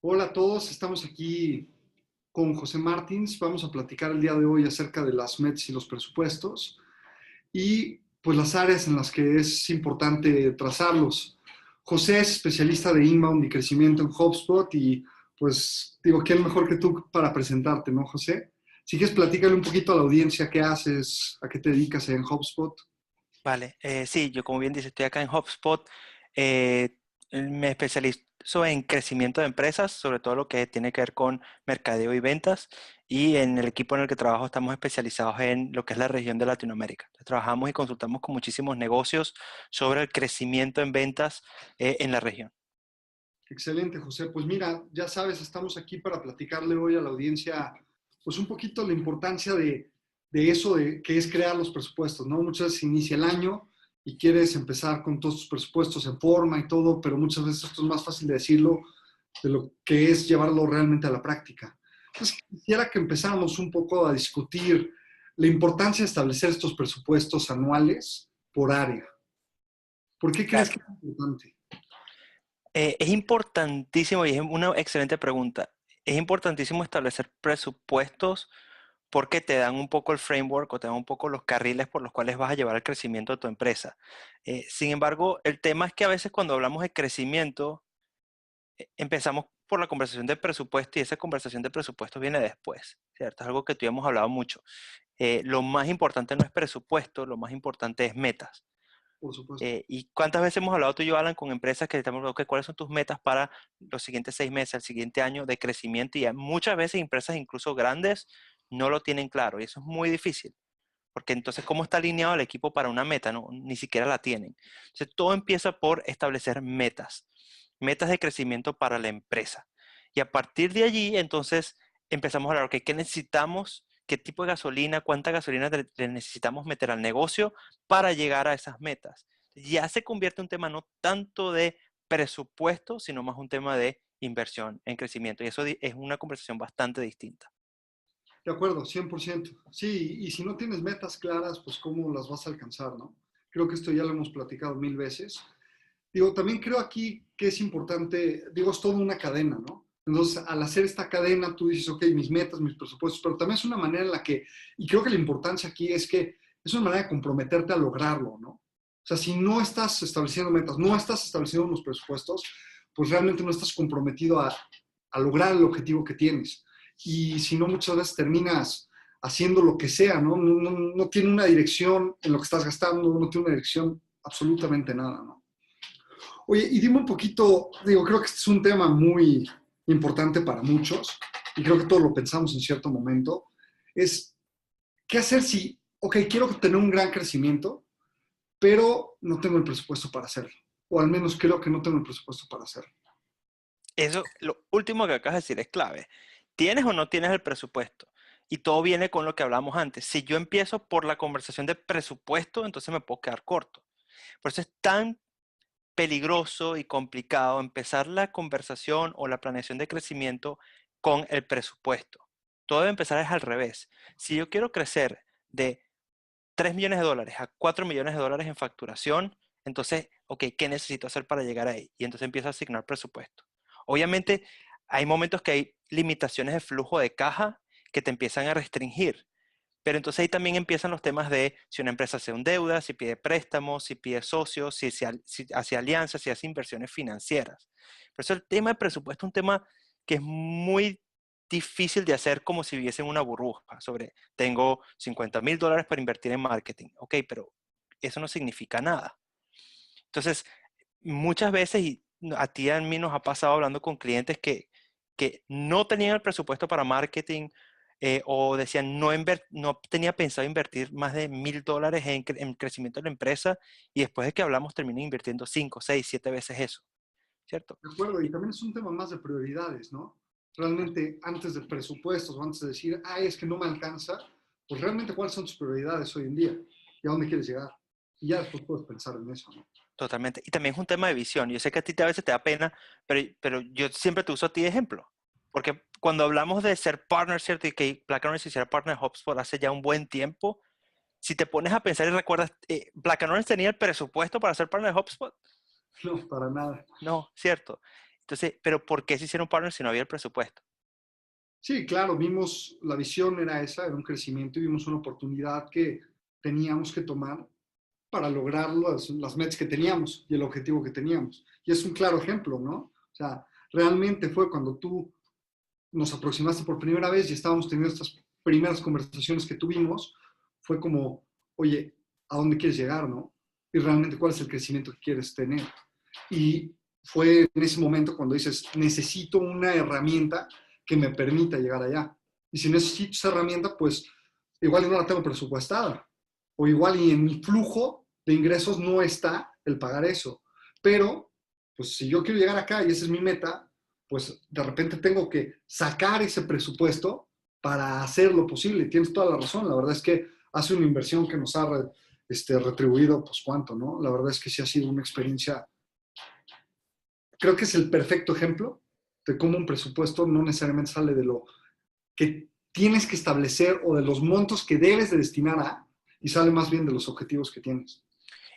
Hola a todos, estamos aquí con José Martins. Vamos a platicar el día de hoy acerca de las metas y los presupuestos y pues las áreas en las que es importante trazarlos. José es especialista de inbound y crecimiento en HubSpot y pues digo, ¿quién mejor que tú para presentarte, no, José? Si quieres, platícale un poquito a la audiencia qué haces, a qué te dedicas en HubSpot. Vale, sí, yo como bien dice, estoy acá en HubSpot. eh, Me especializo en crecimiento de empresas, sobre todo lo que tiene que ver con mercadeo y ventas. Y en el equipo en el que trabajo estamos especializados en lo que es la región de Latinoamérica. Entonces, trabajamos y consultamos con muchísimos negocios sobre el crecimiento en ventas en la región. Excelente, José. Pues mira, ya sabes, estamos aquí para platicarle hoy a la audiencia, pues un poquito la importancia de eso, de que es crear los presupuestos, ¿no? Muchas veces inicia el año y quieres empezar con todos tus presupuestos en forma y todo, pero muchas veces esto es más fácil de decirlo de lo que es llevarlo realmente a la práctica. Entonces, quisiera que empezáramos un poco a discutir la importancia de establecer estos presupuestos anuales por área. ¿Por qué crees Claro. que es importante? Es importantísimo y es una excelente pregunta. Es importantísimo establecer presupuestos porque te dan un poco el framework o te dan un poco los carriles por los cuales vas a llevar el crecimiento de tu empresa. Sin embargo, el tema es que a veces cuando hablamos de crecimiento, empezamos por la conversación de presupuesto y esa conversación de presupuesto viene después, ¿cierto? Es algo que tú y hemos hablado mucho. Lo más importante no es presupuesto, lo más importante es metas. Por supuesto. ¿Y cuántas veces hemos hablado tú y yo, Alan, con empresas que estamos, ok, cuáles son tus metas para los siguientes 6 meses, el siguiente año de crecimiento? Y muchas veces empresas incluso grandes no lo tienen claro y eso es muy difícil, porque entonces, ¿cómo está alineado el equipo para una meta? No, ni siquiera la tienen. Entonces, todo empieza por establecer metas, metas de crecimiento para la empresa. Y a partir de allí, entonces, empezamos a hablar, ok, ¿qué necesitamos? ¿Qué tipo de gasolina? ¿Cuánta gasolina le necesitamos meter al negocio para llegar a esas metas? Ya se convierte en un tema no tanto de presupuesto, sino más un tema de inversión en crecimiento. Y eso es una conversación bastante distinta. De acuerdo, 100%. Sí, y si no tienes metas claras, pues cómo las vas a alcanzar, ¿no? Creo que esto ya lo hemos platicado mil veces. Digo, también creo aquí que es importante, digo, es toda una cadena, ¿no? Entonces, al hacer esta cadena, tú dices, ok, mis metas, mis presupuestos, pero también es una manera en la que, y creo que la importancia aquí es que es una manera de comprometerte a lograrlo, ¿no? O sea, si no estás estableciendo metas, no estás estableciendo unos presupuestos, pues realmente no estás comprometido a lograr el objetivo que tienes. Y si no, muchas veces terminas haciendo lo que sea, ¿no? No tiene una dirección en lo que estás gastando, no tiene una dirección absolutamente nada, ¿no? Oye, y dime un poquito, digo, creo que este es un tema muy importante para muchos y creo que todos lo pensamos en cierto momento, es qué hacer si, ok, quiero tener un gran crecimiento, pero no tengo el presupuesto para hacerlo, o al menos creo que no tengo el presupuesto para hacerlo. Eso, lo último que acabas de decir es clave. ¿Tienes o no tienes el presupuesto? Y todo viene con lo que hablamos antes. Si yo empiezo por la conversación de presupuesto, entonces me puedo quedar corto. Por eso es tan peligroso y complicado empezar la conversación o la planeación de crecimiento con el presupuesto. Todo debe empezar es al revés. Si yo quiero crecer de 3 millones de dólares a 4 millones de dólares en facturación, entonces, ok, ¿qué necesito hacer para llegar ahí? Y entonces empiezo a asignar presupuesto. Obviamente, hay momentos que hay limitaciones de flujo de caja que te empiezan a restringir, pero entonces ahí también empiezan los temas de si una empresa se endeuda, si pide préstamos, si pide socios, si hace alianzas, si hace inversiones financieras. Por eso el tema de presupuesto es un tema que es muy difícil de hacer como si viviese en una burbuja sobre tengo $50,000 para invertir en marketing. Ok, pero eso no significa nada. Entonces, muchas veces, y a ti y a mí nos ha pasado hablando con clientes que no tenían el presupuesto para marketing o decían no tenía pensado invertir más de $1,000 en crecimiento de la empresa y después de que hablamos terminan invirtiendo 5, 6, 7 veces eso, ¿cierto? De acuerdo, y Y- también es un tema más de prioridades, ¿no? Realmente antes de presupuestos o antes de decir, es que no me alcanza, pues realmente cuáles son tus prioridades hoy en día y a dónde quieres llegar. Y ya después puedes pensar en eso, ¿no? Totalmente. Y también es un tema de visión. Yo sé que a ti a veces te da pena, pero yo siempre te uso a ti de ejemplo. Porque cuando hablamos de ser partner, ¿cierto? Y que Black Orange se hiciera partner de HubSpot hace ya un buen tiempo, si te pones a pensar y recuerdas, Black Orange tenía el presupuesto para ser partner de HubSpot. No, para nada. No, cierto. Entonces, ¿pero por qué se hicieron partners si no había el presupuesto? Sí, claro, vimos, la visión era esa, era un crecimiento y vimos una oportunidad que teníamos que tomar para lograr las metas que teníamos y el objetivo que teníamos. Y es un claro ejemplo, ¿no? O sea, realmente fue cuando tú nos aproximaste por primera vez y estábamos teniendo estas primeras conversaciones que tuvimos, fue como, oye, ¿a dónde quieres llegar, no? Y realmente cuál es el crecimiento que quieres tener. Y fue en ese momento cuando dices, necesito una herramienta que me permita llegar allá. Y si necesito esa herramienta, pues igual no la tengo presupuestada. O igual y en mi flujo de ingresos no está el pagar eso. Pero, pues si yo quiero llegar acá y esa es mi meta, pues de repente tengo que sacar ese presupuesto para hacer lo posible. Tienes toda la razón. La verdad es que hace una inversión que nos ha retribuido, pues cuánto, ¿no? La verdad es que sí ha sido una experiencia, creo que es el perfecto ejemplo de cómo un presupuesto no necesariamente sale de lo que tienes que establecer o de los montos que debes de destinar a, y sale más bien de los objetivos que tienes.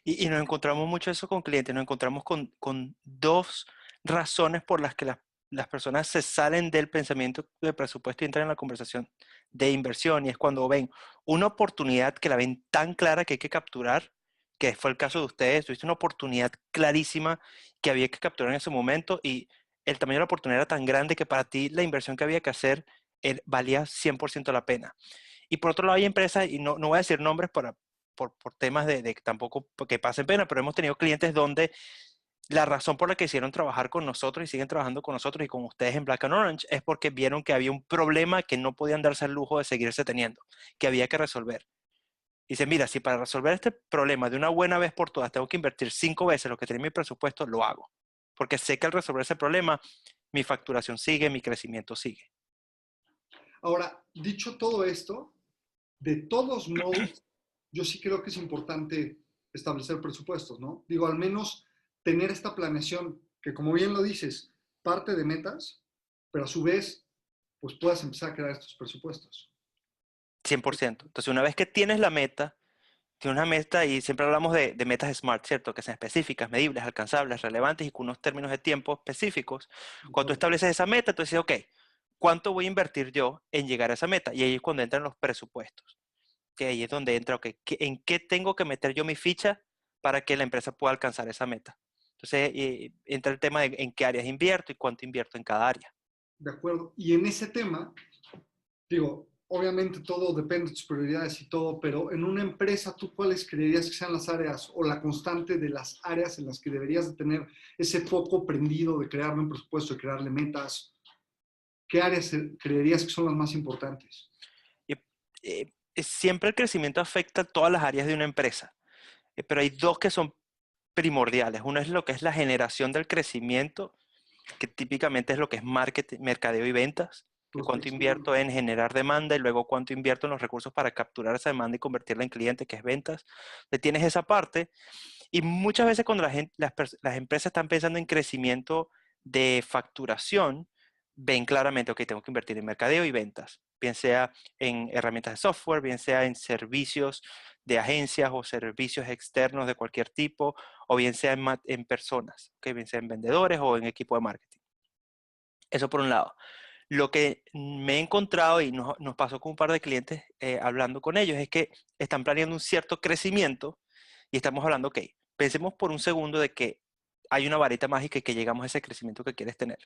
Y nos encontramos mucho eso con clientes, nos encontramos con dos razones por las que las personas se salen del pensamiento de presupuesto y entran en la conversación de inversión, y es cuando ven una oportunidad que la ven tan clara que hay que capturar, que fue el caso de ustedes. Tuviste una oportunidad clarísima que había que capturar en ese momento, y el tamaño de la oportunidad era tan grande que para ti la inversión que había que hacer valía 100% la pena. Y por otro lado hay empresas, y no voy a decir nombres por temas de tampoco que pasen pena, pero hemos tenido clientes donde la razón por la que hicieron trabajar con nosotros y siguen trabajando con nosotros y con ustedes en Black and Orange es porque vieron que había un problema que no podían darse el lujo de seguirse teniendo, que había que resolver. Dice, mira, si para resolver este problema de una buena vez por todas tengo que invertir 5 veces lo que tenía en mi presupuesto, lo hago. Porque sé que al resolver ese problema, mi facturación sigue, mi crecimiento sigue. Ahora, dicho todo esto, de todos modos, yo sí creo que es importante establecer presupuestos, ¿no? Digo, al menos tener esta planeación que, como bien lo dices, parte de metas, pero a su vez, pues puedas empezar a crear estos presupuestos. 100%. Entonces, una vez que tienes la meta, tienes una meta, y siempre hablamos de metas SMART, ¿cierto? Que sean específicas, medibles, alcanzables, relevantes y con unos términos de tiempo específicos. Cuando tú estableces esa meta, tú dices, ok, ¿cuánto voy a invertir yo en llegar a esa meta? Y ahí es cuando entran los presupuestos. Que ahí es donde entra, ok, ¿en qué tengo que meter yo mi ficha para que la empresa pueda alcanzar esa meta? Entonces, entra el tema de en qué áreas invierto y cuánto invierto en cada área. De acuerdo. Y en ese tema, digo, obviamente todo depende de tus prioridades y todo, pero en una empresa, ¿tú cuáles creerías que sean las áreas o la constante de las áreas en las que deberías de tener ese foco prendido de crearle un presupuesto, de crearle metas? ¿Qué áreas creerías que son las más importantes? Y, siempre el crecimiento afecta a todas las áreas de una empresa, pero hay dos que son primordiales. Uno es lo que es la generación del crecimiento, que típicamente es lo que es marketing, mercadeo y ventas, que cuánto Prospección. invierto en generar demanda y luego cuánto invierto en los recursos para capturar esa demanda y convertirla en cliente, que es ventas. Entonces tienes esa parte, y muchas veces cuando las empresas están pensando en crecimiento de facturación, ven claramente, ok, tengo que invertir en mercadeo y ventas, bien sea en herramientas de software, bien sea en servicios de agencias o servicios externos de cualquier tipo, o bien sea en personas, okay, bien sea en vendedores o en equipo de marketing. Eso por un lado. Lo que me he encontrado, y nos pasó con un par de clientes hablando con ellos, es que están planeando un cierto crecimiento y estamos hablando, ok, pensemos por un segundo de que hay una varita mágica y que llegamos a ese crecimiento que quieres tener.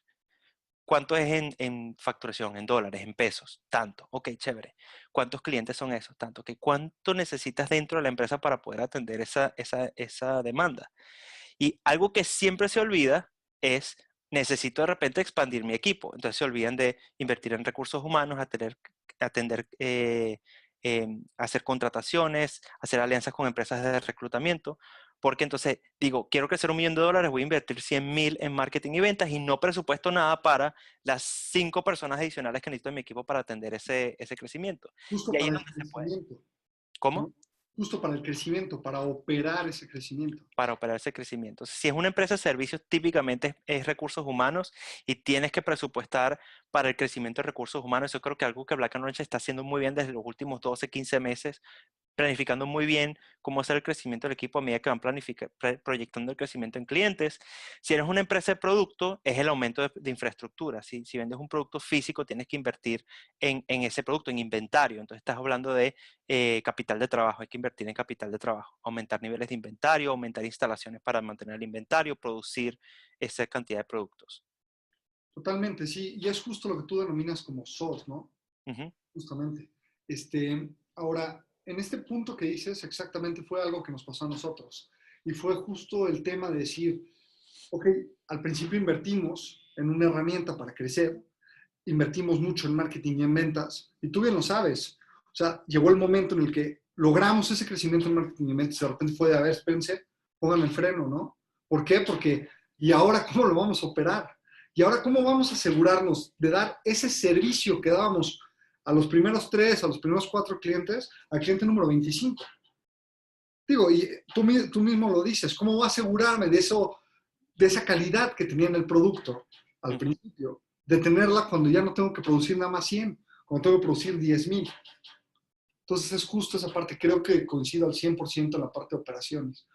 ¿Cuánto es en facturación, en dólares, en pesos? Tanto. Ok, chévere. ¿Cuántos clientes son esos? Tanto. Ok, ¿cuánto necesitas dentro de la empresa para poder atender esa demanda? Y algo que siempre se olvida es, necesito de repente expandir mi equipo. Entonces se olvidan de invertir en recursos humanos, atender, hacer contrataciones, hacer alianzas con empresas de reclutamiento. Porque entonces digo, quiero crecer $1.000.000, voy a invertir 100.000 en marketing y ventas y no presupuesto nada para las 5 personas adicionales que necesito en mi equipo para atender ese crecimiento. Justo Y ahí para es el donde se puede. crecimiento, ¿Cómo? ¿no? Justo para el crecimiento, para operar ese crecimiento. Para operar ese crecimiento. Si es una empresa de servicios, típicamente es recursos humanos y tienes que presupuestar para el crecimiento de recursos humanos. Yo creo que algo que Black and Orange está haciendo muy bien desde los últimos 12, 15 meses, planificando muy bien cómo hacer el crecimiento del equipo a medida que van proyectando el crecimiento en clientes. Si eres una empresa de producto, es el aumento de infraestructura. Si vendes un producto físico, tienes que invertir en ese producto, en inventario. Entonces estás hablando de capital de trabajo. Hay que invertir en capital de trabajo, aumentar niveles de inventario, aumentar instalaciones para mantener el inventario, producir esa cantidad de productos. Totalmente, sí. Y es justo lo que tú denominas como SOS, ¿no? Ujú. Justamente. Ahora, en este punto que dices, exactamente fue algo que nos pasó a nosotros. Y fue justo el tema de decir, ok, al principio invertimos en una herramienta para crecer, invertimos mucho en marketing y en ventas, y tú bien lo sabes. O sea, llegó el momento en el que logramos ese crecimiento en marketing y ventas, y de repente fue de, a ver, espérense, pongan el freno, ¿no? ¿Por qué? Porque, ¿y ahora cómo lo vamos a operar? ¿Y ahora cómo vamos a asegurarnos de dar ese servicio que dábamos a los primeros 3, a los primeros 4 clientes, al cliente número 25? Digo, y tú mismo lo dices, ¿cómo voy a asegurarme de eso, de esa calidad que tenía en el producto al Ujú. principio, de tenerla cuando ya no tengo que producir nada más 100, cuando tengo que producir 10,000? Entonces es justo esa parte, creo que coincido al 100% en la parte de operaciones.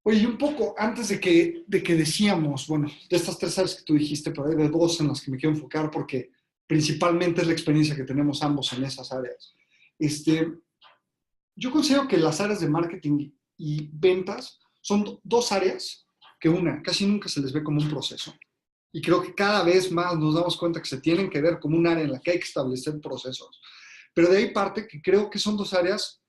Oye, y un poco antes de que decíamos, bueno, de estas 3 áreas que tú dijiste, pero hay de 2 en las que me quiero enfocar porque principalmente es la experiencia que tenemos ambos en esas áreas. Yo considero que las áreas de marketing y ventas son 2 áreas que casi nunca se les ve como un proceso. Y creo que cada vez más nos damos cuenta que se tienen que ver como un área en la que hay que establecer procesos. Pero de ahí parte que creo que son 2 áreas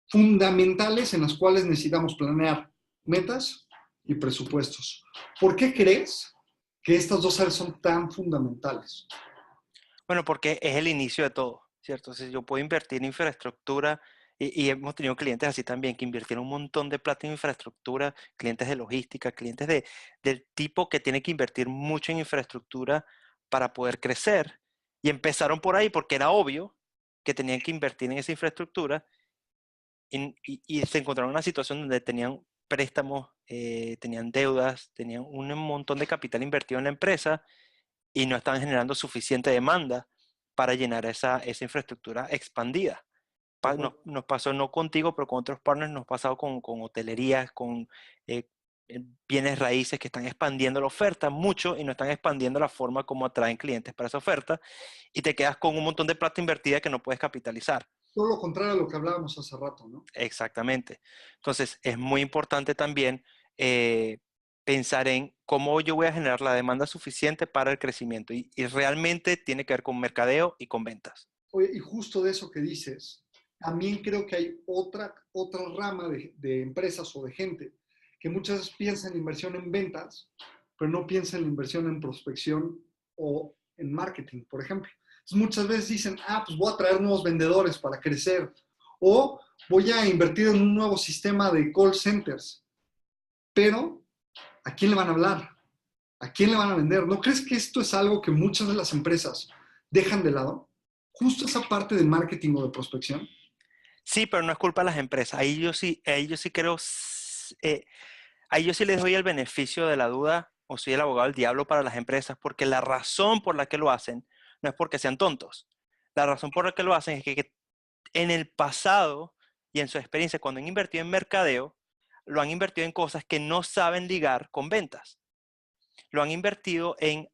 fundamentales en las cuales necesitamos planear metas y presupuestos. ¿Por qué crees que estas 2 áreas son tan fundamentales? Bueno, porque es el inicio de todo, ¿cierto? Si yo puedo invertir en infraestructura, y hemos tenido clientes así también, que invirtieron un montón de plata en infraestructura, clientes de logística, clientes del tipo que tiene que invertir mucho en infraestructura para poder crecer. Y empezaron por ahí porque era obvio que tenían que invertir en esa infraestructura y se encontraron en una situación donde tenían préstamos, tenían deudas, tenían un montón de capital invertido en la empresa y no estaban generando suficiente demanda para llenar esa infraestructura expandida. Nos pasó no contigo, pero con otros partners, nos ha pasado con hotelerías, con eh, bienes raíces que están expandiendo la oferta mucho y no están expandiendo la forma como atraen clientes para esa oferta y te quedas con un montón de plata invertida que no puedes capitalizar. Todo lo contrario a lo que hablábamos hace rato, ¿no? Exactamente. Entonces, es muy importante también eh, pensar en cómo yo voy a generar la demanda suficiente para el crecimiento. Y realmente tiene que ver con mercadeo y con ventas. Oye, y justo de eso que dices, también creo que hay otra rama de empresas o de gente que muchas veces piensa en inversión en ventas, pero no piensa en la inversión en prospección o en marketing, por ejemplo. Entonces, muchas veces dicen, pues voy a traer nuevos vendedores para crecer o voy a invertir en un nuevo sistema de call centers, pero ¿a quién le van a hablar? ¿A quién le van a vender? ¿No crees que esto es algo que muchas de las empresas dejan de lado? Justo esa parte de marketing o de prospección. Sí, pero no es culpa de las empresas. Ahí yo sí creo, ahí yo sí les doy el beneficio de la duda o soy el abogado del diablo para las empresas, porque la razón por la que lo hacen no es porque sean tontos. La razón por la que lo hacen es que en el pasado y en su experiencia, cuando han invertido en mercadeo, lo han invertido en cosas que no saben ligar con ventas. Lo han invertido en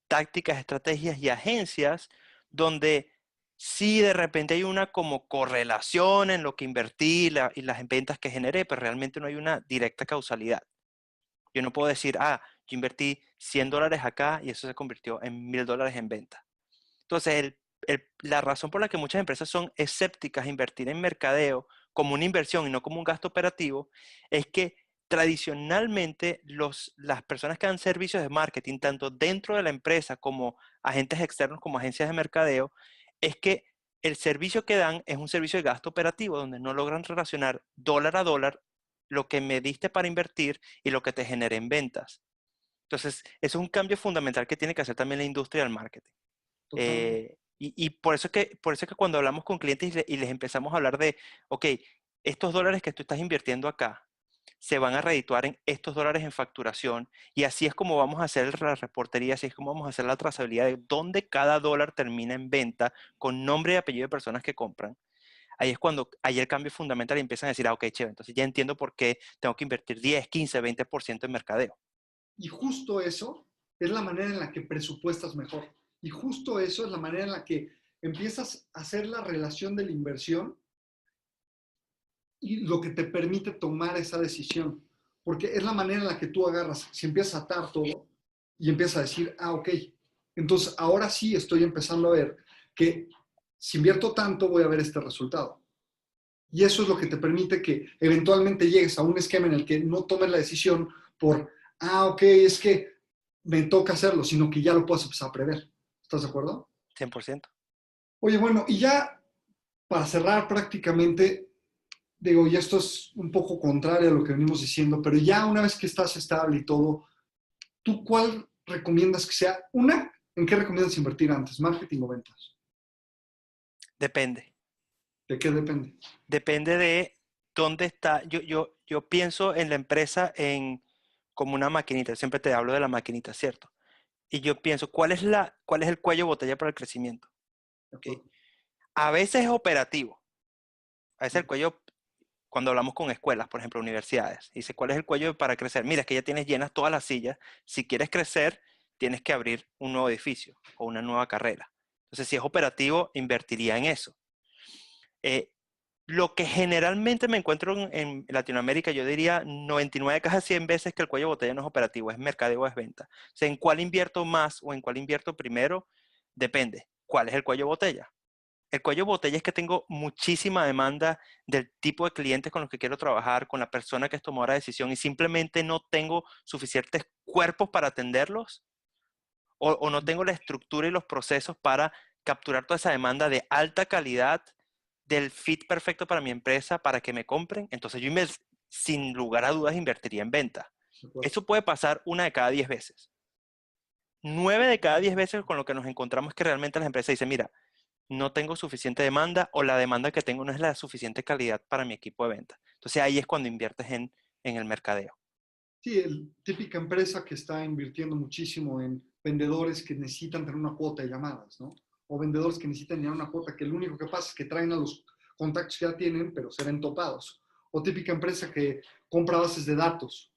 tácticas, estrategias y agencias donde sí de repente hay una como correlación en lo que invertí y las ventas que generé, pero realmente no hay una directa causalidad. Yo no puedo decir, yo invertí $100 acá y eso se convirtió en $1,000 en venta. Entonces, la razón por la que muchas empresas son escépticas a invertir en mercadeo como una inversión y no como un gasto operativo es que tradicionalmente las personas que dan servicios de marketing, tanto dentro de la empresa como agentes externos como agencias de mercadeo, es que el servicio que dan es un servicio de gasto operativo donde no logran relacionar dólar a dólar lo que me diste para invertir y lo que te generé en ventas. Entonces, eso es un cambio fundamental que tiene que hacer también la industria del marketing. Totalmente. Y por eso que cuando hablamos con clientes y les empezamos a hablar de, ok, estos dólares que tú estás invirtiendo acá se van a redituar en estos dólares en facturación y así es como vamos a hacer la reportería, así es como vamos a hacer la trazabilidad de dónde cada dólar termina en venta con nombre y apellido de personas que compran. ahí es cuando hay el cambio fundamental y empiezan a decir, ok, chévere, entonces ya entiendo por qué tengo que invertir 10, 15, 20% en mercadeo. Y justo eso es la manera en la que presupuestas mejor. Y justo eso es la manera en la que empiezas a hacer la relación de la inversión y lo que te permite tomar esa decisión. Porque es la manera en la que tú agarras, si empiezas a atar todo y empiezas a decir, ok, entonces ahora sí estoy empezando a ver que si invierto tanto voy a ver este resultado. Y eso es lo que te permite que eventualmente llegues a un esquema en el que no tomes la decisión por, ok, es que me toca hacerlo, sino que ya lo puedes empezar a prever. ¿Estás de acuerdo? 100%. Oye, bueno, y ya para cerrar prácticamente, digo, y esto es un poco contrario a lo que venimos diciendo, pero ya una vez que estás estable y todo, ¿tú cuál recomiendas que sea? Una, ¿en qué recomiendas invertir antes? ¿Marketing o ventas? Depende. ¿De qué depende? Depende de dónde está. Yo pienso en la empresa como una maquinita. Siempre te hablo de la maquinita, ¿cierto? Y yo pienso, ¿cuál es el cuello de botella para el crecimiento? ¿De ¿Ok? acuerdo? A veces es operativo. A veces el cuello, cuando hablamos con escuelas, por ejemplo, universidades, dice, ¿cuál es el cuello para crecer? Mira, es que ya tienes llenas todas las sillas. Si quieres crecer, tienes que abrir un nuevo edificio o una nueva carrera. Entonces, si es operativo, invertiría en eso. Eh, lo que generalmente me encuentro en Latinoamérica, yo diría 99 de cada 100 veces que el cuello de botella no es operativo, es mercadeo o es venta. O sea, ¿en cuál invierto más o en cuál invierto primero? Depende. ¿Cuál es el cuello de botella? El cuello de botella es que tengo muchísima demanda del tipo de clientes con los que quiero trabajar, con la persona que tomó la decisión y simplemente no tengo suficientes cuerpos para atenderlos o no tengo la estructura y los procesos para capturar toda esa demanda de alta calidad, del fit perfecto para mi empresa, para que me compren. Entonces yo sin lugar a dudas invertiría en venta. ¿De acuerdo? Eso puede pasar 1 de cada 10 veces. 9 de cada 10 veces con lo que nos encontramos es que realmente las empresas dicen, mira, no tengo suficiente demanda o la demanda que tengo no es la suficiente calidad para mi equipo de venta. Entonces ahí es cuando inviertes en el mercadeo. Sí, el típica empresa que está invirtiendo muchísimo en vendedores que necesitan tener una cuota de llamadas, ¿no? O vendedores que necesitan llenar una cuota que lo único que pasa es que traen a los contactos que ya tienen, pero se ven topados. O típica empresa que compra bases de datos,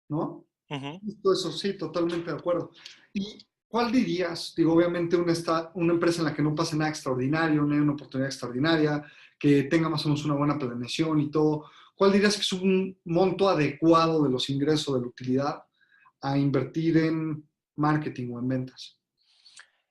¿no? Ujú. Todo eso sí, totalmente de acuerdo. ¿Y cuál dirías? Digo, obviamente una empresa en la que no pase nada extraordinario, no hay una oportunidad extraordinaria, que tenga más o menos una buena planeación y todo. ¿Cuál dirías que es un monto adecuado de los ingresos de la utilidad a invertir en marketing o en ventas?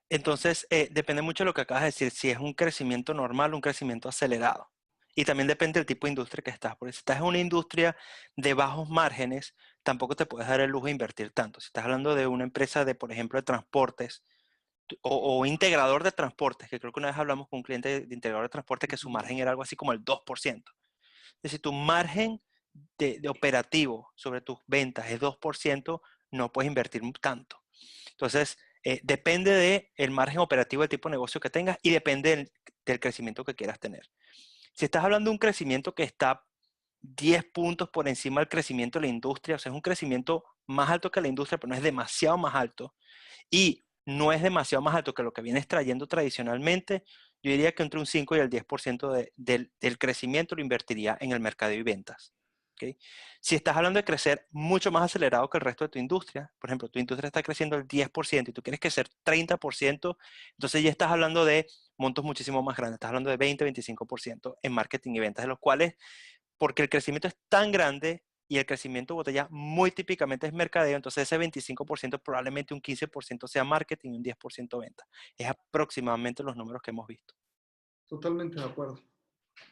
Entonces, depende mucho de lo que acabas de decir, si es un crecimiento normal o un crecimiento acelerado. Y también depende del tipo de industria que estás. Porque si estás en una industria de bajos márgenes, tampoco te puedes dar el lujo de invertir tanto. Si estás hablando de una empresa de, por ejemplo, de transportes o integrador de transportes, que creo que una vez hablamos con un cliente de integrador de transportes que su margen era algo así como el 2%. Es decir, tu margen de operativo sobre tus ventas es 2%, no puedes invertir tanto. Entonces, depende del margen operativo del tipo de negocio que tengas y depende del crecimiento que quieras tener. Si estás hablando de un crecimiento que está 10 puntos por encima del crecimiento de la industria, o sea, es un crecimiento más alto que la industria, pero no es demasiado más alto, y no es demasiado más alto que lo que vienes trayendo tradicionalmente, yo diría que entre un 5 y el 10% del crecimiento lo invertiría en el mercado y ventas. ¿Okay? Si estás hablando de crecer mucho más acelerado que el resto de tu industria, por ejemplo, tu industria está creciendo el 10% y tú quieres crecer 30%, entonces ya estás hablando de montos muchísimo más grandes, estás hablando de 20-25% en marketing y ventas, de los cuales, porque el crecimiento es tan grande y el crecimiento de botella muy típicamente es mercadeo, entonces ese 25% probablemente un 15% sea marketing y un 10% venta. Es aproximadamente los números que hemos visto. Totalmente de acuerdo.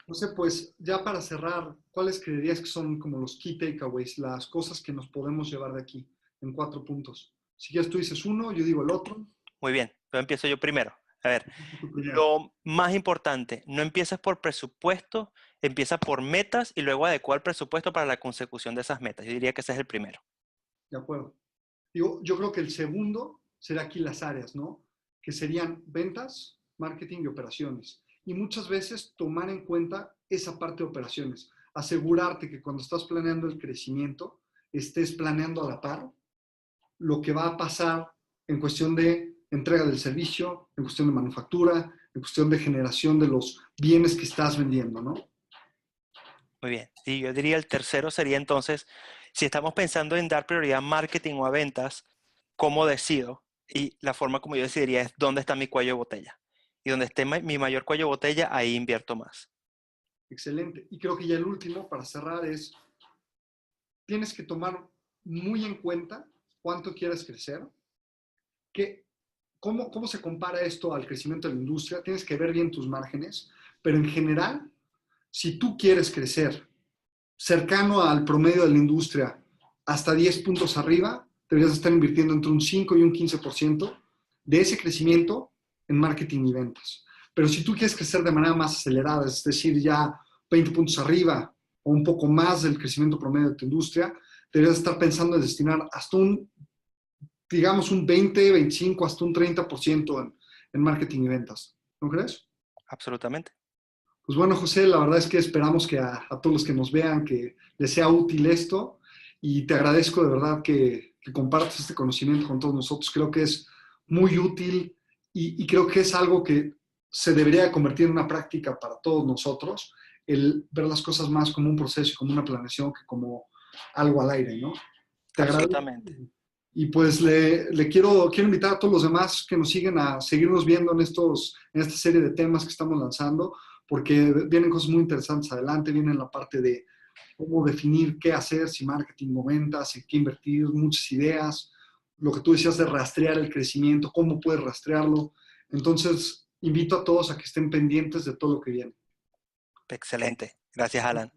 No sé, pues ya para cerrar, ¿cuáles creerías que son como los key takeaways, las cosas que nos podemos llevar de aquí en 4 puntos? Si quieres tú dices uno, yo digo el otro. Muy bien, entonces empiezo yo primero. A ver, Tú primero. lo más importante, no empiezas por presupuesto, empieza por metas y luego adecua el presupuesto para la consecución de esas metas. Yo diría que ese es el primero. De acuerdo. Digo, yo creo que el segundo será aquí las áreas, ¿no? Que serían ventas, marketing y operaciones. Y muchas veces tomar en cuenta esa parte de operaciones. Asegurarte que cuando estás planeando el crecimiento, estés planeando a la par lo que va a pasar en cuestión de entrega del servicio, en cuestión de manufactura, en cuestión de generación de los bienes que estás vendiendo, ¿no? Muy bien. Sí, yo diría el tercero sería entonces, si estamos pensando en dar prioridad a marketing o a ventas, ¿cómo decido? Y la forma como yo decidiría es dónde está mi cuello de botella. Y donde esté mi mayor cuello de botella, ahí invierto más. Excelente. Y creo que ya el último, para cerrar, es, tienes que tomar muy en cuenta cuánto quieres crecer, que, cómo se compara esto al crecimiento de la industria. Tienes que ver bien tus márgenes, pero en general, si tú quieres crecer cercano al promedio de la industria hasta 10 puntos arriba, deberías estar invirtiendo entre un 5 y un 15% de ese crecimiento en marketing y ventas. Pero si tú quieres crecer de manera más acelerada, es decir, ya 20 puntos arriba o un poco más del crecimiento promedio de tu industria, deberías estar pensando en destinar hasta un, digamos, un 20, 25, hasta un 30% en marketing y ventas. ¿No crees? Absolutamente. Pues bueno, José, la verdad es que esperamos que a todos los que nos vean que les sea útil esto y te agradezco de verdad que compartas este conocimiento con todos nosotros. Creo que es muy útil y creo que es algo que se debería convertir en una práctica para todos nosotros, el ver las cosas más como un proceso y como una planeación que como algo al aire, ¿no? Te agradezco. Absolutamente. Y pues le quiero invitar a todos los demás que nos siguen a seguirnos viendo en esta serie de temas que estamos lanzando, porque vienen cosas muy interesantes adelante, viene la parte de cómo definir qué hacer, si marketing o ventas, en qué invertir, muchas ideas, lo que tú decías de rastrear el crecimiento, cómo puedes rastrearlo. Entonces, invito a todos a que estén pendientes de todo lo que viene. Excelente. Gracias, Alan.